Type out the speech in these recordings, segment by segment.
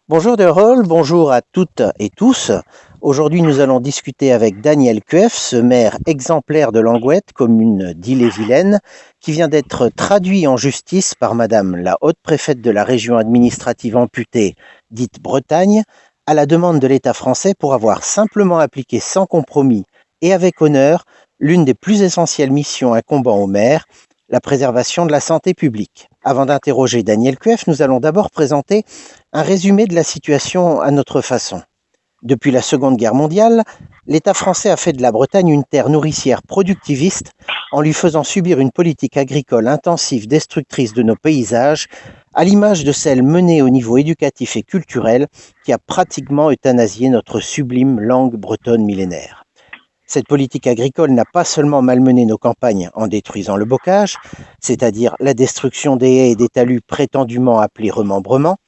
Bonjour de Hall, bonjour à toutes et tous. Aujourd'hui, nous allons discuter avec Daniel Cuef, ce maire exemplaire de Langouette, commune d'Ille-et-Vilaine, qui vient d'être traduit en justice par Madame la haute préfète de la région administrative amputée, dite Bretagne, à la demande de l'État français pour avoir simplement appliqué sans compromis et avec honneur l'une des plus essentielles missions incombant au maire, la préservation de la santé publique. Avant d'interroger Daniel Cuef, nous allons d'abord présenter un résumé de la situation à notre façon. Depuis la Seconde Guerre mondiale, l'État français a fait de la Bretagne une terre nourricière productiviste en lui faisant subir une politique agricole intensive destructrice de nos paysages, à l'image de celle menée au niveau éducatif et culturel qui a pratiquement euthanasié notre sublime langue bretonne millénaire. Cette politique agricole n'a pas seulement malmené nos campagnes en détruisant le bocage, c'est-à-dire la destruction des haies et des talus prétendument appelés remembrements,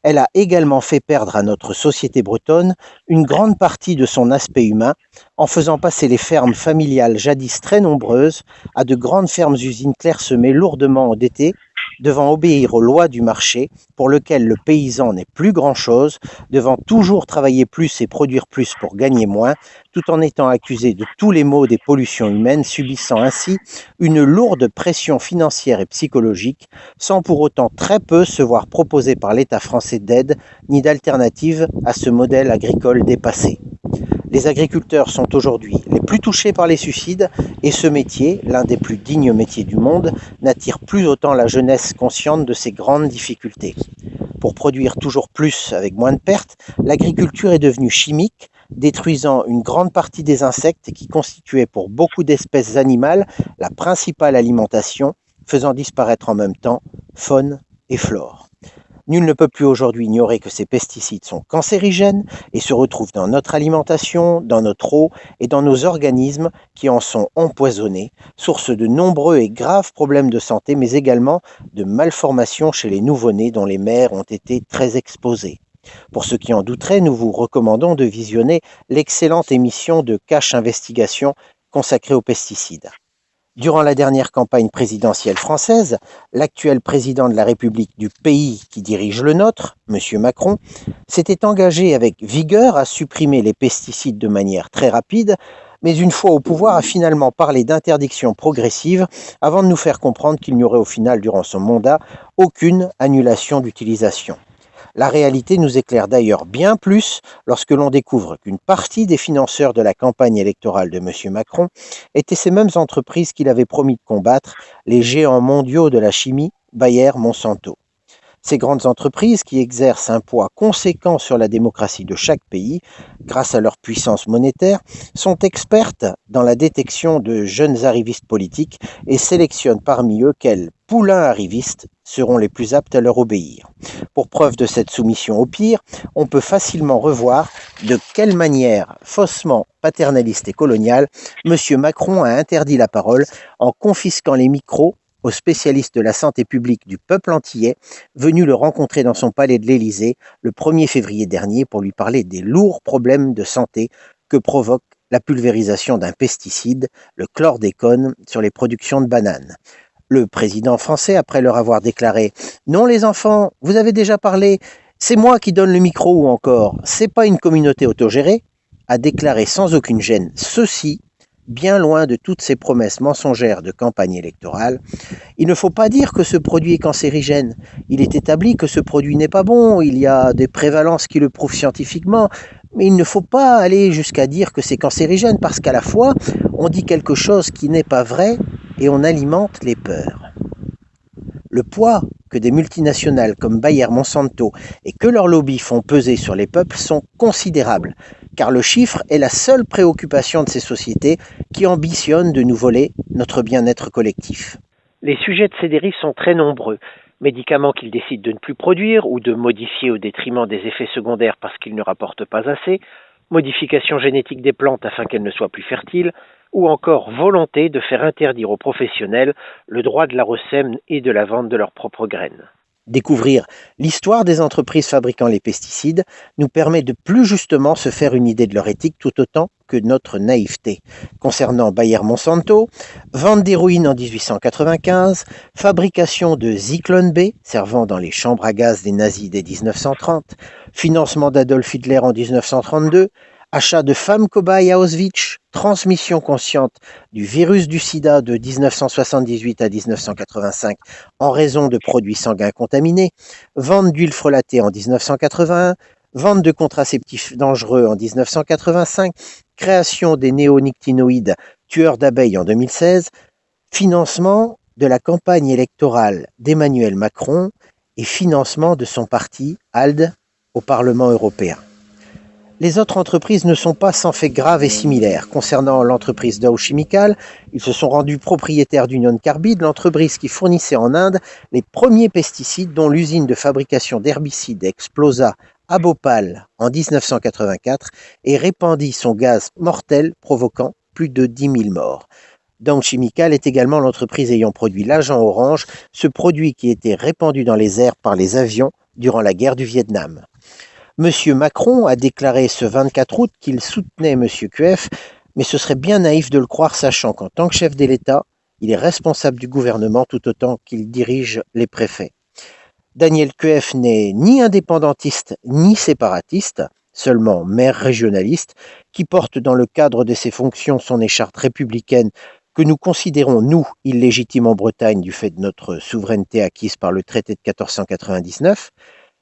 elle a également fait perdre à notre société bretonne une grande partie de son aspect humain en faisant passer les fermes familiales jadis très nombreuses à de grandes fermes-usines clairsemées lourdement endettées, devant obéir aux lois du marché pour lequel le paysan n'est plus grand-chose, devant toujours travailler plus et produire plus pour gagner moins, tout en étant accusé de tous les maux des pollutions humaines, subissant ainsi une lourde pression financière et psychologique, sans pour autant très peu se voir proposer par l'État français d'aide ni d'alternative à ce modèle agricole dépassé. Les agriculteurs sont aujourd'hui les plus touchés par les suicides et ce métier, l'un des plus dignes métiers du monde, n'attire plus autant la jeunesse consciente de ses grandes difficultés. Pour produire toujours plus avec moins de pertes, l'agriculture est devenue chimique, détruisant une grande partie des insectes qui constituaient pour beaucoup d'espèces animales la principale alimentation, faisant disparaître en même temps faune et flore. Nul ne peut plus aujourd'hui ignorer que ces pesticides sont cancérigènes et se retrouvent dans notre alimentation, dans notre eau et dans nos organismes qui en sont empoisonnés, source de nombreux et graves problèmes de santé, mais également de malformations chez les nouveau-nés dont les mères ont été très exposées. Pour ceux qui en douteraient, nous vous recommandons de visionner l'excellente émission de Cache Investigation consacrée aux pesticides. Durant la dernière campagne présidentielle française, l'actuel président de la République du pays qui dirige le nôtre, M. Macron, s'était engagé avec vigueur à supprimer les pesticides de manière très rapide, mais une fois au pouvoir a finalement parlé d'interdiction progressive avant de nous faire comprendre qu'il n'y aurait au final durant son mandat aucune annulation d'utilisation. La réalité nous éclaire d'ailleurs bien plus lorsque l'on découvre qu'une partie des financeurs de la campagne électorale de M. Macron étaient ces mêmes entreprises qu'il avait promis de combattre, les géants mondiaux de la chimie, Bayer, Monsanto. Ces grandes entreprises, qui exercent un poids conséquent sur la démocratie de chaque pays, grâce à leur puissance monétaire, sont expertes dans la détection de jeunes arrivistes politiques et sélectionnent parmi eux quels poulains arrivistes seront les plus aptes à leur obéir. Pour preuve de cette soumission au pire, on peut facilement revoir de quelle manière, faussement paternaliste et coloniale, M. Macron a interdit la parole en confisquant les micros aux spécialistes de la santé publique du peuple antillais, venu le rencontrer dans son palais de l'Élysée le 1er février dernier pour lui parler des lourds problèmes de santé que provoque la pulvérisation d'un pesticide, le chlordécone, sur les productions de bananes. Le président français, après leur avoir déclaré « Non les enfants, vous avez déjà parlé, c'est moi qui donne le micro » ou encore « C'est pas une communauté autogérée », a déclaré sans aucune gêne ceci, bien loin de toutes ces promesses mensongères de campagne électorale. Il ne faut pas dire que ce produit est cancérigène. Il est établi que ce produit n'est pas bon, il y a des prévalences qui le prouvent scientifiquement, mais il ne faut pas aller jusqu'à dire que c'est cancérigène parce qu'à la fois, on dit quelque chose qui n'est pas vrai et on alimente les peurs. Le poids que des multinationales comme Bayer, Monsanto et que leurs lobbies font peser sur les peuples sont considérables, car le chiffre est la seule préoccupation de ces sociétés qui ambitionnent de nous voler notre bien-être collectif. Les sujets de ces dérives sont très nombreux. Médicaments qu'ils décident de ne plus produire ou de modifier au détriment des effets secondaires parce qu'ils ne rapportent pas assez, modification génétique des plantes afin qu'elles ne soient plus fertiles, ou encore volonté de faire interdire aux professionnels le droit de la ressème et de la vente de leurs propres graines. Découvrir l'histoire des entreprises fabriquant les pesticides nous permet de plus justement se faire une idée de leur éthique tout autant que de notre naïveté. Concernant Bayer Monsanto, vente d'héroïne en 1895, fabrication de Zyklon B, servant dans les chambres à gaz des nazis dès 1930, financement d'Adolf Hitler en 1932, achat de femmes cobayes à Auschwitz, transmission consciente du virus du sida de 1978 à 1985 en raison de produits sanguins contaminés, vente d'huile frelatée en 1981, vente de contraceptifs dangereux en 1985, création des néonicotinoïdes tueurs d'abeilles en 2016, financement de la campagne électorale d'Emmanuel Macron et financement de son parti ALDE au Parlement européen. Les autres entreprises ne sont pas sans faits graves et similaires. Concernant l'entreprise Dow Chemical, ils se sont rendus propriétaires d'Union Carbide, l'entreprise qui fournissait en Inde les premiers pesticides dont l'usine de fabrication d'herbicides explosa à Bhopal en 1984 et répandit son gaz mortel provoquant plus de 10 000 morts. Dow Chemical est également l'entreprise ayant produit l'agent orange, ce produit qui était répandu dans les airs par les avions durant la guerre du Vietnam. Monsieur Macron a déclaré ce 24 août qu'il soutenait Monsieur Kueff, mais ce serait bien naïf de le croire, sachant qu'en tant que chef de l'État, il est responsable du gouvernement tout autant qu'il dirige les préfets. Daniel Kueff n'est ni indépendantiste ni séparatiste, seulement maire régionaliste, qui porte dans le cadre de ses fonctions son écharpe républicaine que nous considérons, nous, illégitime en Bretagne du fait de notre souveraineté acquise par le traité de 1499,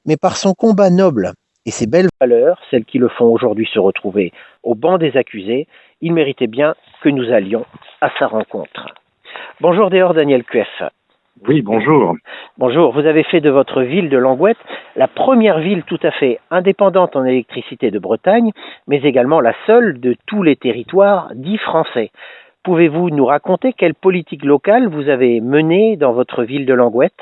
mais par son combat noble et ses belles valeurs, celles qui le font aujourd'hui se retrouver au banc des accusés, il méritait bien que nous allions à sa rencontre. Bonjour d'ailleurs Daniel Kueff. Oui, bonjour. Bonjour, vous avez fait de votre ville de Langouette la première ville tout à fait indépendante en électricité de Bretagne, mais également la seule de tous les territoires dits français. Pouvez-vous nous raconter quelle politique locale vous avez menée dans votre ville de Langouette ?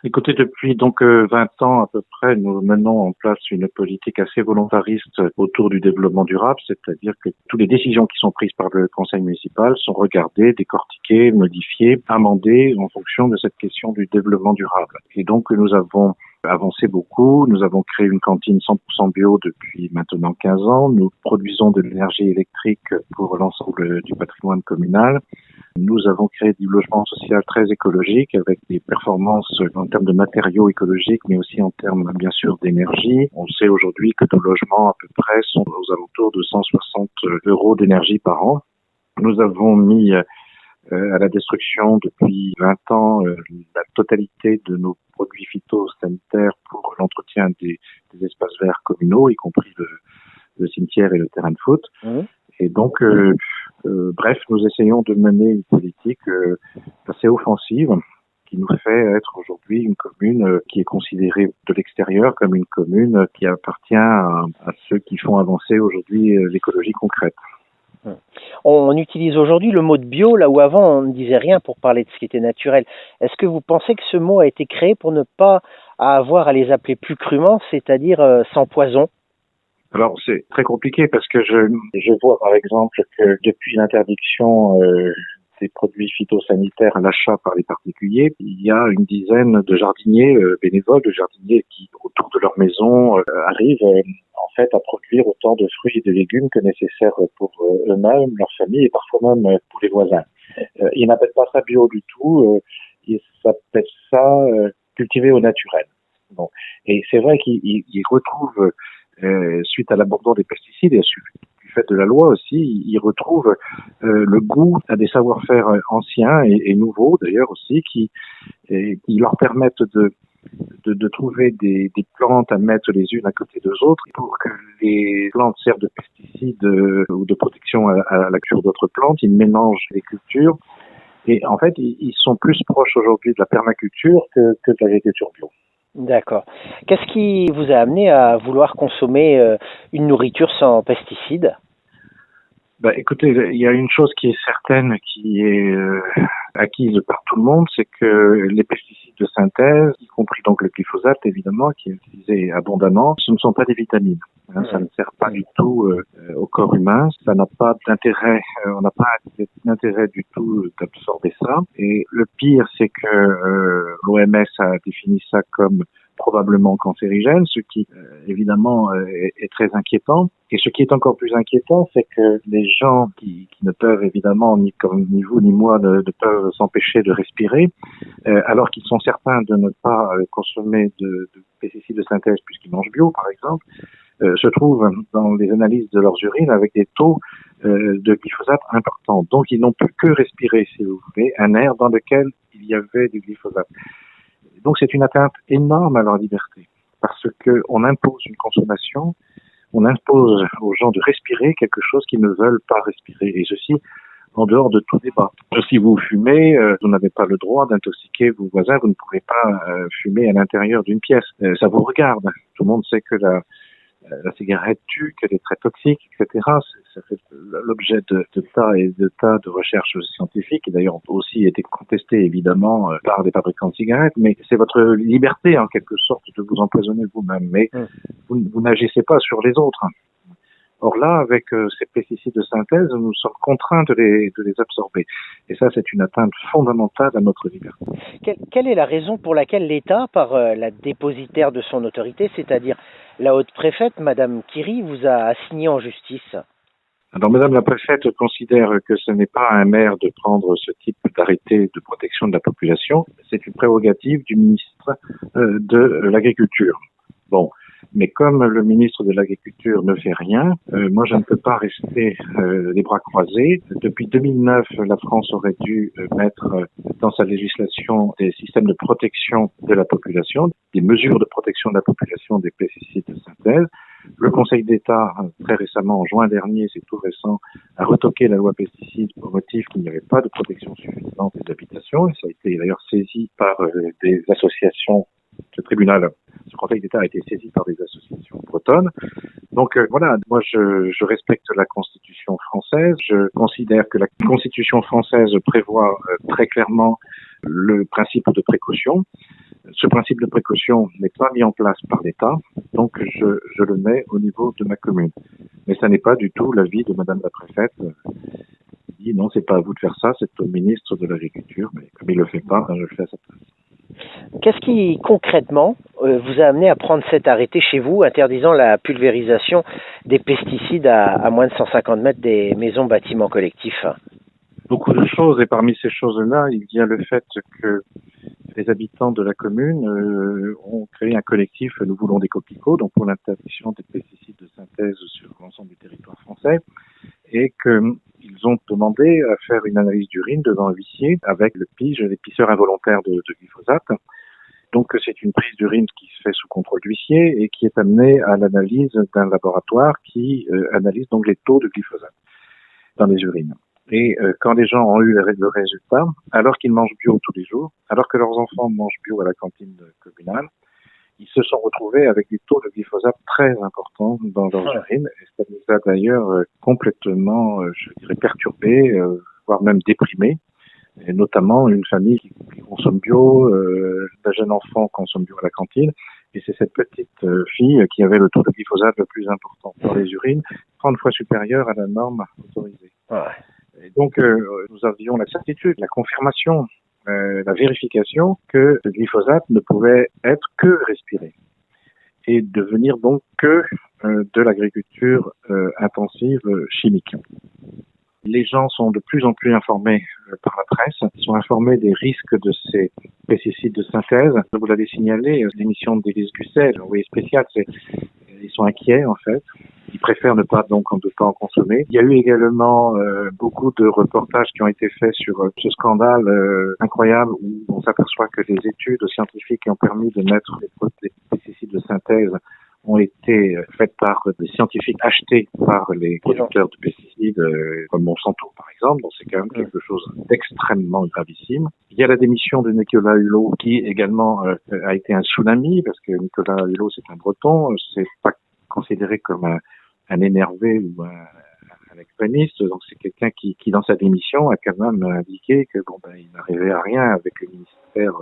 Écoutez, depuis donc 20 ans à peu près, nous menons en place une politique assez volontariste autour du développement durable, c'est-à-dire que toutes les décisions qui sont prises par le conseil municipal sont regardées, décortiquées, modifiées, amendées en fonction de cette question du développement durable. Et donc nous avons avancé beaucoup, nous avons créé une cantine 100% bio depuis maintenant 15 ans, nous produisons de l'énergie électrique pour l'ensemble du patrimoine communal. Nous avons créé du logement social très écologique avec des performances en termes de matériaux écologiques, mais aussi en termes, bien sûr, d'énergie. On sait aujourd'hui que nos logements, à peu près, sont aux alentours de 160 € d'énergie par an. Nous avons mis à la destruction depuis 20 ans la totalité de nos produits phytosanitaires pour l'entretien des espaces verts communaux, y compris le cimetière et le terrain de foot. Et donc, bref, nous essayons de mener une politique assez offensive qui nous fait être aujourd'hui une commune qui est considérée de l'extérieur comme une commune qui appartient à ceux qui font avancer aujourd'hui l'écologie concrète. On utilise aujourd'hui le mot de bio, là où avant on ne disait rien pour parler de ce qui était naturel. Est-ce que vous pensez que ce mot a été créé pour ne pas avoir à les appeler plus crûment, c'est-à-dire sans poison ? Alors c'est très compliqué parce que je vois par exemple que depuis l'interdiction des produits phytosanitaires à l'achat par les particuliers, il y a une dizaine de jardiniers bénévoles, de jardiniers qui autour de leur maison arrivent en fait à produire autant de fruits et de légumes que nécessaire pour eux-mêmes, leur famille et parfois même pour les voisins. Ils n'appellent pas ça bio du tout, ils appellent ça cultivé au naturel. Bon. Et c'est vrai qu'ils retrouvent suite à l'abandon des pesticides et du fait de la loi aussi, ils retrouvent le goût à des savoir-faire anciens et nouveaux d'ailleurs aussi qui leur permettent de trouver des plantes à mettre les unes à côté des autres pour que les plantes servent de pesticides ou de protection à la cure d'autres plantes. Ils mélangent les cultures et en fait ils sont plus proches aujourd'hui de la permaculture que de l'agriculture bio. D'accord. Qu'est-ce qui vous a amené à vouloir consommer une nourriture sans pesticides ? Écoutez, il y a une chose qui est certaine, qui est acquise par tout le monde, c'est que les pesticides de synthèse, y compris donc le glyphosate évidemment, qui est utilisé abondamment, ce ne sont pas des vitamines. Ça ne sert pas du tout au corps humain. Ça n'a pas d'intérêt. On n'a pas d'intérêt du tout d'absorber ça. Et le pire, c'est que l'OMS a défini ça comme probablement cancérigènes, ce qui évidemment est très inquiétant. Et ce qui est encore plus inquiétant, c'est que les gens qui ne peuvent évidemment, ni vous ni moi, ne peuvent s'empêcher de respirer, alors qu'ils sont certains de ne pas consommer de pesticides de synthèse puisqu'ils mangent bio, par exemple, se trouvent dans les analyses de leurs urines avec des taux de glyphosate importants. Donc, ils n'ont pu que respirer, si vous voulez, un air dans lequel il y avait du glyphosate. Donc, c'est une atteinte énorme à leur liberté parce que on impose une consommation, on impose aux gens de respirer quelque chose qu'ils ne veulent pas respirer. Et ceci en dehors de tout débat. Si vous fumez, vous n'avez pas le droit d'intoxiquer vos voisins, vous ne pouvez pas fumer à l'intérieur d'une pièce. Ça vous regarde. Tout le monde sait que la cigarette tue, qu'elle est très toxique, etc. Ça fait l'objet de tas de recherches scientifiques, et d'ailleurs ont aussi été contestées évidemment par des fabricants de cigarettes, mais c'est votre liberté en quelque sorte de vous empoisonner vous-même, mais vous n'agissez pas sur les autres. Or là, avec ces pesticides de synthèse, nous sommes contraints de les absorber. Et ça, c'est une atteinte fondamentale à notre liberté. Quelle est la raison pour laquelle l'État, par la dépositaire de son autorité, c'est-à-dire la haute préfète, Madame Kiri, vous a assigné en justice? Alors, Madame la préfète considère que ce n'est pas à un maire de prendre ce type d'arrêté de protection de la population. C'est une prérogative du ministre de l'Agriculture. Bon. Mais comme le ministre de l'Agriculture ne fait rien, moi je ne peux pas rester les bras croisés. Depuis 2009, la France aurait dû mettre dans sa législation des systèmes de protection de la population, des mesures de protection de la population des pesticides de synthèse. Le Conseil d'État, très récemment, en juin dernier, c'est tout récent, a retoqué la loi pesticides au motif qu'il n'y avait pas de protection suffisante des habitations. Et ça a été d'ailleurs saisi par des associations. Ce Conseil d'État a été saisi par des associations bretonnes. Donc voilà, moi je respecte la Constitution française. Je considère que la Constitution française prévoit très clairement le principe de précaution. Ce principe de précaution n'est pas mis en place par l'État, donc je le mets au niveau de ma commune. Mais ça n'est pas du tout l'avis de Madame la préfète. Elle dit non, c'est pas à vous de faire ça, c'est au ministre de l'Agriculture. Mais comme il le fait pas, je le fais à sa place. Qu'est-ce qui, concrètement, vous a amené à prendre cet arrêté chez vous, interdisant la pulvérisation des pesticides à moins de 150 mètres des maisons bâtiments collectifs? Beaucoup de choses, et parmi ces choses-là, il y a le fait que les habitants de la commune ont créé un collectif Nous voulons des coquelicots, donc pour l'interdiction des pesticides de synthèse sur l'ensemble du territoire français, et qu'ils ont demandé à faire une analyse d'urine devant un huissier avec l'épiceur involontaire de glyphosate. Donc c'est une prise d'urine qui se fait sous contrôle d'huissier et qui est amenée à l'analyse d'un laboratoire qui analyse donc les taux de glyphosate dans les urines. Et quand les gens ont eu le résultat, alors qu'ils mangent bio tous les jours, alors que leurs enfants mangent bio à la cantine communale, ils se sont retrouvés avec des taux de glyphosate très importants dans leurs urines. Et ça nous a d'ailleurs complètement, je dirais, perturbés, voire même déprimés. Et notamment une famille qui consomme bio, un jeune enfant consomme bio à la cantine. Et c'est cette petite fille qui avait le taux de glyphosate le plus important dans les urines, 30 fois supérieur à la norme autorisée. Ouais. Et donc, nous avions la certitude, la confirmation, la vérification que le glyphosate ne pouvait être que respiré et devenir donc que de l'agriculture intensive chimique. Les gens sont de plus en plus informés par la presse, ils sont informés des risques de ces pesticides de synthèse. Vous l'avez signalé, l'émission d'Élise Gusset, l'envoyé spécial, ils sont inquiets en fait. Ils préfèrent ne pas en consommer. Il y a eu également beaucoup de reportages qui ont été faits sur ce scandale incroyable où on s'aperçoit que les études scientifiques qui ont permis de mettre les pesticides de synthèse ont été faites par des scientifiques achetés par les producteurs de pesticides comme Monsanto par exemple. Donc c'est quand même quelque chose d'extrêmement gravissime. Il y a la démission de Nicolas Hulot qui également a été un tsunami parce que Nicolas Hulot c'est un Breton, c'est pas considéré comme un énervé ou un extrémiste. Donc c'est quelqu'un qui dans sa démission a quand même indiqué que il n'arrivait à rien avec le ministère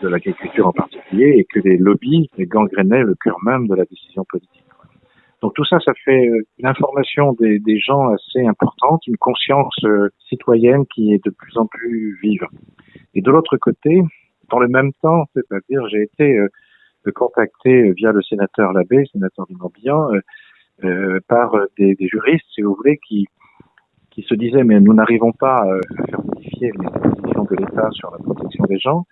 de l'agriculture en particulier et que les lobbies gangrénaient le cœur même de la décision politique. Donc tout ça, ça fait une information des gens assez importante, une conscience citoyenne qui est de plus en plus vive. Et de l'autre côté, Dans le même temps, c'est-à-dire j'ai été contacté via le sénateur Labbé, sénateur du Morbihan, par des juristes, si vous voulez, qui se disaient mais nous n'arrivons pas à faire modifier les dispositions de l'État sur la protection des gens,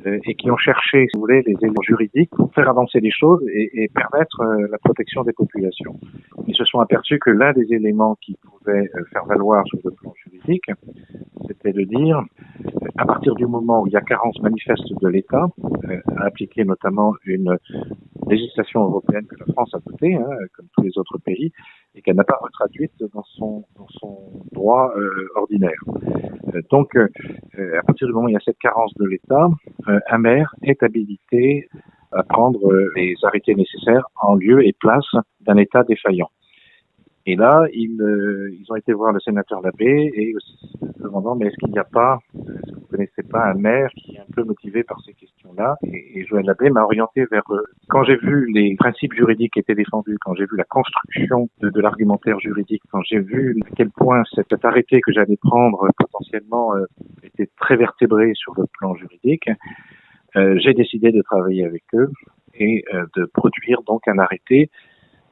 et qui ont cherché, si vous voulez, les éléments juridiques pour faire avancer les choses et permettre la protection des populations. Ils se sont aperçus que l'un des éléments qui pouvait faire valoir sur le plan juridique, c'était de dire, à partir du moment où il y a carence manifeste de l'État, à appliquer notamment une législation européenne que la France a votée, comme tous les autres pays, et qu'elle n'a pas retraduite dans son droit ordinaire. Donc, à partir du moment où il y a cette carence de l'État, un maire est habilité à prendre les arrêtés nécessaires en lieu et place d'un État défaillant. Et là, ils ont été voir le sénateur Labbé et demandant mais est-ce qu'il n'y a pas, est-ce que vous ne connaissez pas un maire qui est un peu motivé par ces questions-là? Et Joël Labbé m'a orienté vers quand j'ai vu les principes juridiques qui étaient défendus, quand j'ai vu la construction de l'argumentaire juridique, quand j'ai vu à quel point cet arrêté que j'allais prendre potentiellement était très vertébré sur le plan juridique, j'ai décidé de travailler avec eux et de produire donc un arrêté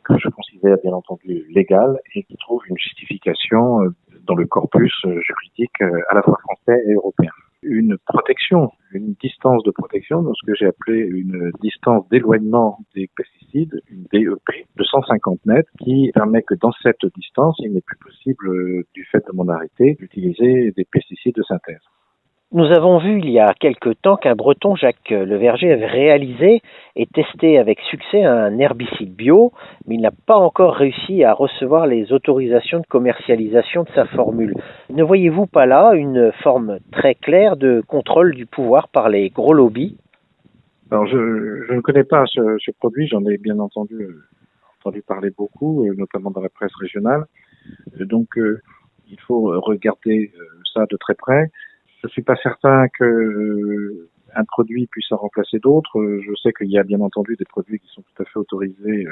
que je considère bien entendu légal et qui trouve une justification dans le corpus juridique à la fois français et européen. Une protection, une distance de protection, dans ce que j'ai appelé une distance d'éloignement des pesticides, une DEP, de 150 mètres, qui permet que dans cette distance, il n'est plus possible, du fait de mon arrêté, d'utiliser des pesticides de synthèse. Nous avons vu il y a quelque temps qu'un Breton, Jacques Leverger, avait réalisé et testé avec succès un herbicide bio, mais il n'a pas encore réussi à recevoir les autorisations de commercialisation de sa formule. Ne voyez-vous pas là une forme très claire de contrôle du pouvoir par les gros lobbies? Alors je ne connais pas ce produit, j'en ai bien entendu parler beaucoup, notamment dans la presse régionale. Donc il faut regarder ça de très près. Je suis pas certain que un produit puisse en remplacer d'autres. Je sais qu'il y a bien entendu des produits qui sont tout à fait autorisés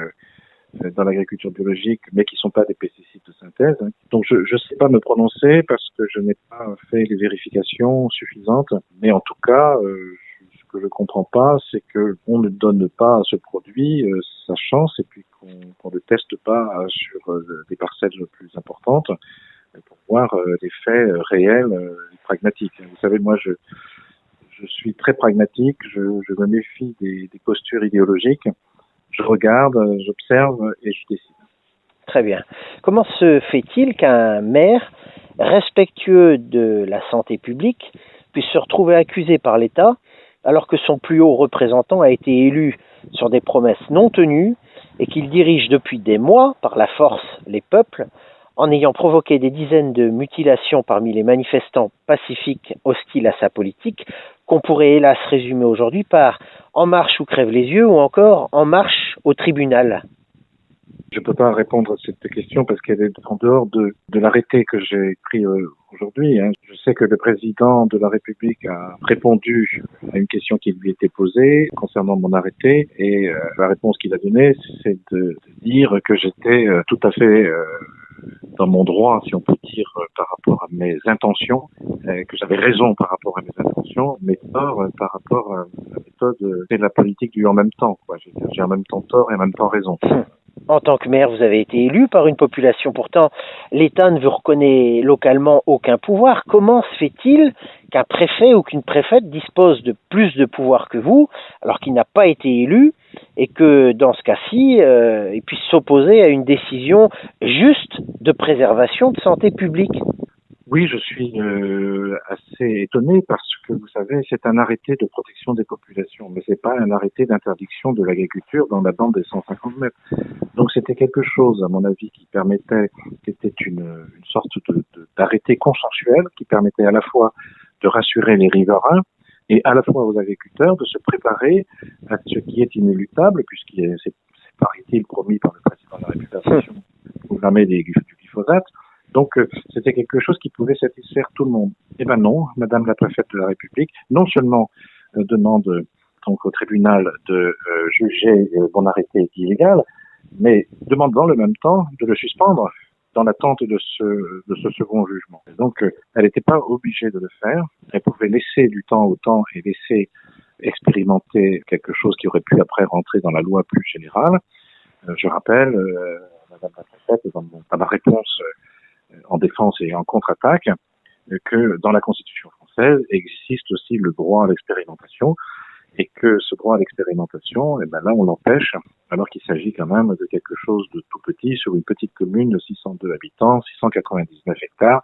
dans l'agriculture biologique, mais qui sont pas des pesticides de synthèse. Donc je sais pas me prononcer parce que je n'ai pas fait les vérifications suffisantes. Mais en tout cas, ce que je comprends pas, c'est que on ne donne pas à ce produit sa chance et puis qu'on ne teste pas sur des parcelles plus importantes pour voir les faits réels et pragmatiques. Vous savez, moi, je suis très pragmatique, je me méfie des postures idéologiques, je regarde, j'observe et je décide. Très bien. Comment se fait-il qu'un maire respectueux de la santé publique puisse se retrouver accusé par l'État alors que son plus haut représentant a été élu sur des promesses non tenues et qu'il dirige depuis des mois, par la force, les peuples, en ayant provoqué des dizaines de mutilations parmi les manifestants pacifiques hostiles à sa politique, qu'on pourrait hélas résumer aujourd'hui par « En marche ou crève les yeux » ou encore « En marche au tribunal ». Je ne peux pas répondre à cette question parce qu'elle est en dehors de l'arrêté que j'ai pris aujourd'hui. Je sais que le président de la République a répondu à une question qui lui était posée concernant mon arrêté et la réponse qu'il a donnée, c'est de dire que j'étais tout à fait dans mon droit, si on peut dire, par rapport à mes intentions, que j'avais raison par rapport à mes intentions, mais tort par rapport à la méthode de la politique du en même temps. J'ai en même temps tort et en même temps raison. En tant que maire, vous avez été élu par une population. Pourtant, l'État ne vous reconnaît localement aucun pouvoir. Comment se fait-il qu'un préfet ou qu'une préfète dispose de plus de pouvoir que vous, alors qu'il n'a pas été élu, et que, dans ce cas-ci, il puisse s'opposer à une décision juste de préservation de santé publique? Oui, je suis assez étonné parce que, vous savez, c'est un arrêté de protection des populations, mais c'est pas un arrêté d'interdiction de l'agriculture dans la bande des 150 mètres. Donc c'était quelque chose, à mon avis, qui permettait, c'était une sorte d'arrêté consensuel qui permettait à la fois de rassurer les riverains et à la fois aux agriculteurs de se préparer à ce qui est inéluctable, c'est paraît-il promis par le président de la République, programmer du glyphosate. Donc, c'était quelque chose qui pouvait satisfaire tout le monde. Eh ben non, Madame la préfète de la République, non seulement demande donc au tribunal de juger mon arrêté illégal, mais demande dans le même temps de le suspendre dans l'attente de ce second jugement. Et donc, elle n'était pas obligée de le faire. Elle pouvait laisser du temps au temps et laisser expérimenter quelque chose qui aurait pu après rentrer dans la loi plus générale. Je rappelle, Madame la préfète, dans ma réponse en défense et en contre-attaque, que dans la Constitution française existe aussi le droit à l'expérimentation et que ce droit à l'expérimentation, eh ben là, on l'empêche, alors qu'il s'agit quand même de quelque chose de tout petit sur une petite commune de 602 habitants, 699 hectares.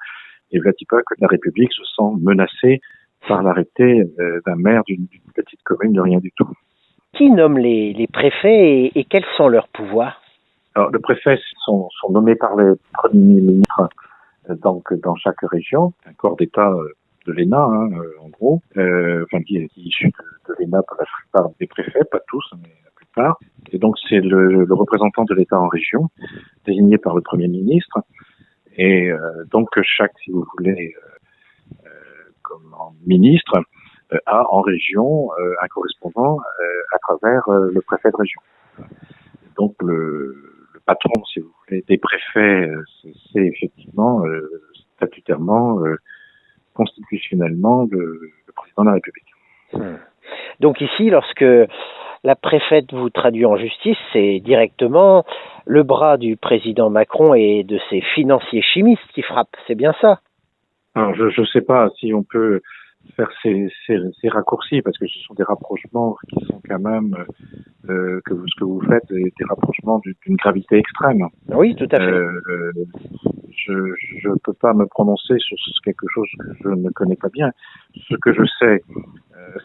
Et voilà pas que la République se sent menacée par l'arrêté d'un maire d'une petite commune de rien du tout. Qui nomme les préfets et quels sont leurs pouvoirs? Alors, les préfets sont nommés par les premiers ministres donc dans chaque région, un corps d'État de l'ENA, en gros, qui est issu de l'ENA pour la plupart des préfets, pas tous, mais la plupart. Et donc c'est le représentant de l'État en région, désigné par le Premier ministre. Et donc chaque, si vous voulez, comme ministre, a en région un correspondant à travers le préfet de région. Donc le patron, si vous voulez, des préfets, c'est effectivement statutairement, constitutionnellement le président de la République. Donc ici, lorsque la préfète vous traduit en justice, c'est directement le bras du président Macron et de ses financiers chimistes qui frappent, c'est bien ça? Alors je sais pas si on peut faire ces raccourcis, parce que ce sont des rapprochements qui sont quand même ce que vous faites est des rapprochements d'une gravité extrême. Oui, tout à fait. Je peux pas me prononcer sur quelque chose que je ne connais pas bien. Ce que je sais,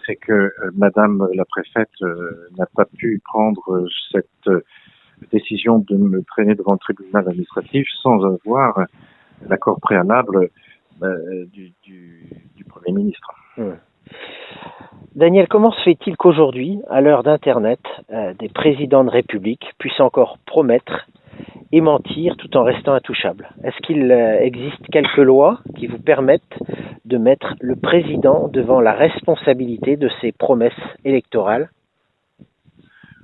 c'est que Madame la préfète n'a pas pu prendre cette décision de me traîner devant le tribunal administratif sans avoir l'accord préalable du Premier ministre. Daniel, comment se fait-il qu'aujourd'hui, à l'heure d'Internet, des présidents de République puissent encore promettre et mentir tout en restant intouchables? Est-ce qu'il existe quelques lois qui vous permettent de mettre le président devant la responsabilité de ses promesses électorales?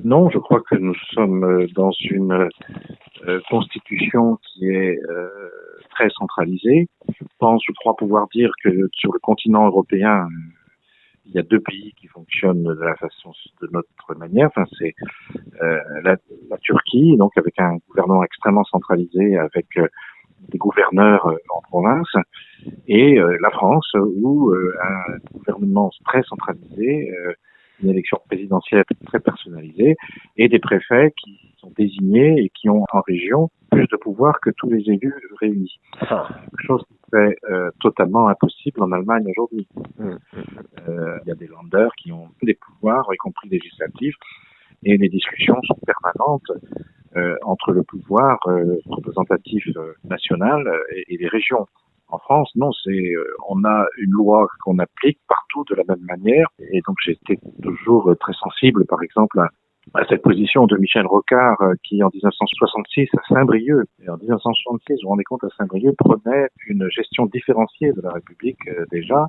Non, je crois que nous sommes dans une constitution qui est très centralisée. Je crois pouvoir dire que sur le continent européen, il y a deux pays qui fonctionnent de la façon, de notre manière. Enfin, c'est la Turquie, donc avec un gouvernement extrêmement centralisé, avec des gouverneurs en province, et la France, où un gouvernement très centralisé, une élection présidentielle très personnalisée, et des préfets qui sont désignés et qui ont en région plus de pouvoir que tous les élus réunis. Quelque chose qui est totalement impossible en Allemagne aujourd'hui. Il y a des Länder qui ont des pouvoirs, y compris législatifs, et les discussions sont permanentes entre le pouvoir représentatif national et les régions. En France, non, on a une loi qu'on applique partout de la même manière, et donc j'ai été toujours très sensible, par exemple, à cette position de Michel Rocard, qui en 1966 à Saint-Brieuc, et en 1966, vous vous rendez compte, à Saint-Brieuc, prenait une gestion différenciée de la République déjà,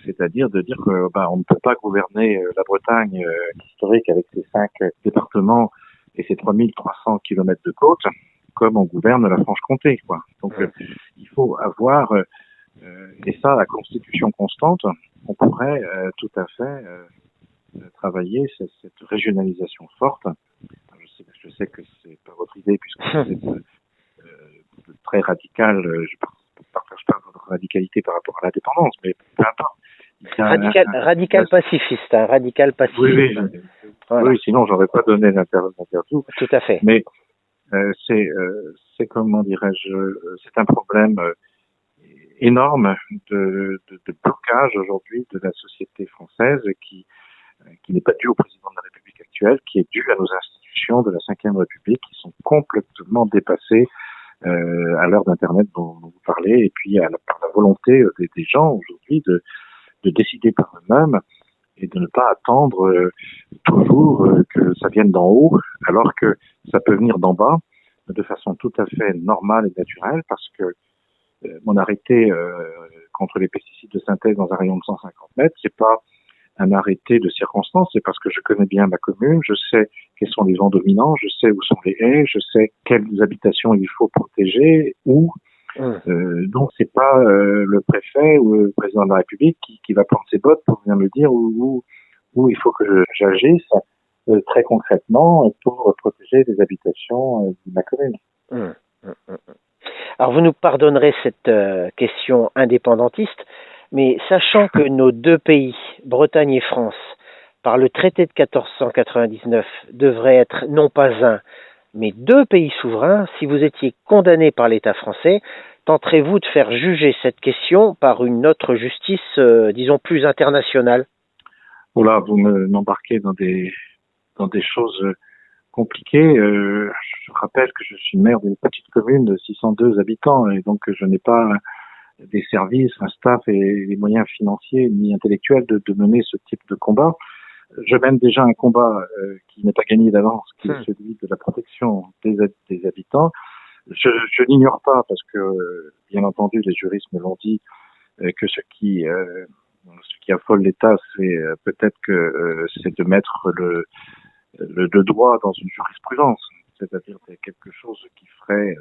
c'est-à-dire de dire que on ne peut pas gouverner la Bretagne historique avec ses 5 départements et ses 3300 kilomètres de côte comme on gouverne la Franche-Comté, quoi. Donc il faut avoir et ça, la constitution constante, on pourrait tout à fait travailler cette régionalisation forte. Je sais que c'est pas votre idée puisque vous êtes très radical. Je partage pas votre radicalité par rapport à l'indépendance, mais peu importe. Radical pacifiste, hein, radical pacifiste. Oui, voilà. Oui, sinon j'aurais pas donné l'interview. Tout à fait. Mais c'est comment dirais-je, c'est un problème énorme de blocage aujourd'hui de la société française qui n'est pas dû au président de la République actuelle, qui est dû à nos institutions de la Ve République qui sont complètement dépassées à l'heure d'Internet dont vous parlez, et puis par la volonté des gens aujourd'hui de décider par eux-mêmes et de ne pas attendre toujours que ça vienne d'en haut, alors que ça peut venir d'en bas de façon tout à fait normale et naturelle, parce que mon arrêté contre les pesticides de synthèse dans un rayon de 150 mètres, c'est pas un arrêté de circonstance, c'est parce que je connais bien ma commune, je sais quels sont les vents dominants, je sais où sont les haies, je sais quelles habitations il faut protéger, où. Donc c'est pas le préfet ou le président de la République qui va prendre ses bottes pour venir me dire où il faut que j'agisse très concrètement pour protéger les habitations de ma commune. Alors vous nous pardonnerez cette question indépendantiste, mais sachant que nos deux pays, Bretagne et France, par le traité de 1499, devraient être non pas un, mais deux pays souverains, si vous étiez condamné par l'État français, tenterez-vous de faire juger cette question par une autre justice, disons, plus internationale? Voilà, vous m'embarquez dans des choses compliquées. Je rappelle que je suis maire d'une petite commune de 602 habitants et donc je n'ai pas des services, un staff et les moyens financiers ni intellectuels de mener ce type de combat. Je mène déjà un combat qui n'est pas gagné d'avance, qui est celui de la protection des habitants. Je n'ignore pas, parce que, bien entendu, les juristes me l'ont dit, que ce qui affole l'État, c'est peut-être que c'est de mettre le droit dans une jurisprudence, c'est-à-dire quelque chose qui ferait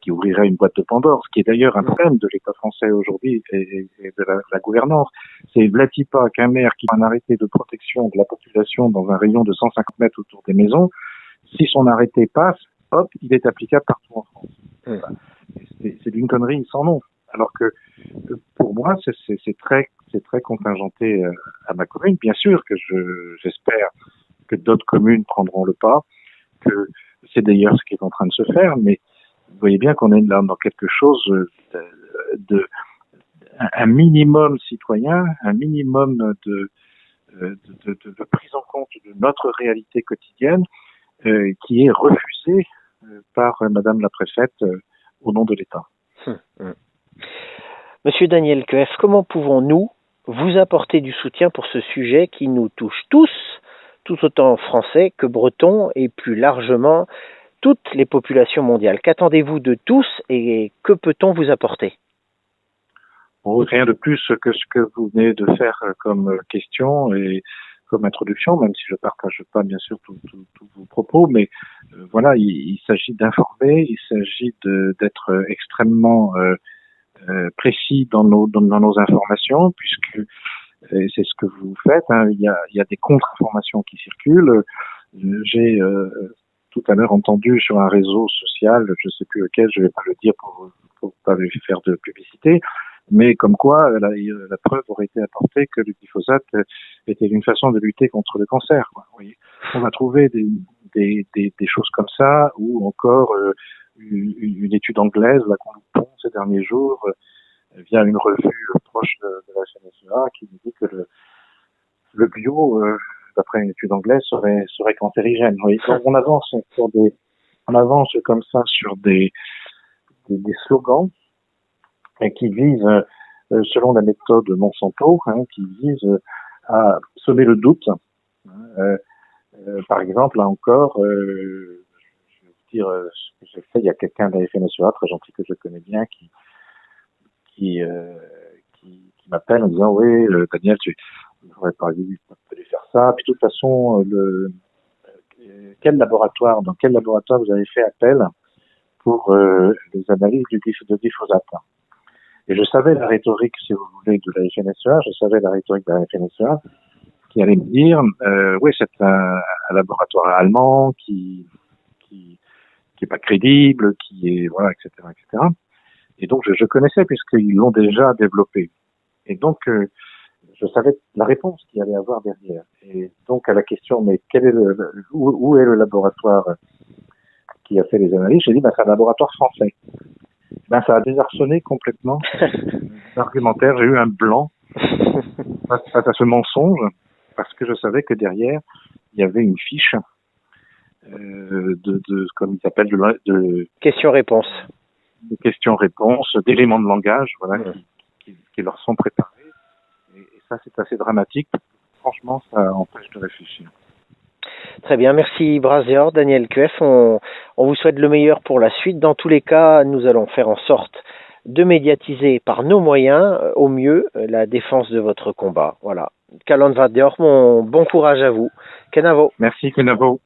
qui ouvrirait une boîte de Pandore, ce qui est d'ailleurs un problème de l'État français aujourd'hui et de la gouvernance. C'est v'là-t-il pas qu'un maire qui a un arrêté de protection de la population dans un rayon de 150 mètres autour des maisons, si son arrêté passe, hop, il est applicable partout en France. C'est d'une connerie sans nom. Alors que pour moi, c'est très contingenté à ma commune. Bien sûr que j'espère que d'autres communes prendront le pas, que c'est d'ailleurs ce qui est en train de se faire, mais vous voyez bien qu'on est là dans quelque chose un minimum citoyen, un minimum de prise en compte de notre réalité quotidienne qui est refusée par Madame la préfète au nom de l'État. Monsieur Daniel Coeuf, comment pouvons-nous vous apporter du soutien pour ce sujet qui nous touche tous, tout autant français que bretons et plus largement toutes les populations mondiales? Qu'attendez-vous de tous et que peut-on vous apporter? Rien de plus que ce que vous venez de faire comme question et comme introduction, même si je ne partage pas bien sûr tous vos propos, mais voilà, il s'agit d'informer, il s'agit d'être extrêmement précis dans nos informations, puisque c'est ce que vous faites. Hein, il y a des contre-informations qui circulent. J'ai tout à l'heure entendu sur un réseau social, je ne sais plus lequel, je ne vais pas le dire pour pas lui faire de publicité, mais comme quoi la preuve aurait été apportée que le glyphosate était une façon de lutter contre le cancer. Quoi. Oui. On va trouver des choses comme ça, ou encore une étude anglaise là qu'on nous pond ces derniers jours via une revue proche de la FNSEA qui nous dit que le bio, d'après une étude anglaise, serait cancérigène. Oui. Donc on avance comme ça sur des slogans qui visent, selon la méthode Monsanto, qui visent à semer le doute. Par exemple, là encore, je vais vous dire ce que j'ai fait. Il y a quelqu'un de la FNSEA, très gentil que je connais bien, qui m'appelle en disant oui, Daniel, tu n'aurais pas dû faire ça. Puis de toute façon, dans quel laboratoire vous avez fait appel pour les analyses de glyphosate? Et je savais la rhétorique, si vous voulez, de la FNSEA, qui allait me dire, oui, c'est un laboratoire allemand qui est pas crédible, qui est, voilà, etc., etc. Et donc, je connaissais puisqu'ils l'ont déjà développé. Et donc, je savais la réponse qu'il allait avoir derrière. Et donc, à la question, mais où est le laboratoire qui a fait les analyses? J'ai dit, c'est un laboratoire français. Ça a désarçonné complètement l'argumentaire. J'ai eu un blanc face à ce mensonge, parce que je savais que derrière, il y avait une fiche comme il s'appelle, de questions-réponses. De questions-réponses, d'éléments de langage, voilà, qui leur sont préparés. Et ça, c'est assez dramatique. Franchement, ça empêche de réfléchir. Très bien, merci Brasior, Daniel Coeuf. On vous souhaite le meilleur pour la suite. Dans tous les cas, nous allons faire en sorte de médiatiser par nos moyens au mieux la défense de votre combat. Voilà. Calon va dehors, mon bon courage à vous. Kenavo. Merci, Kenavo.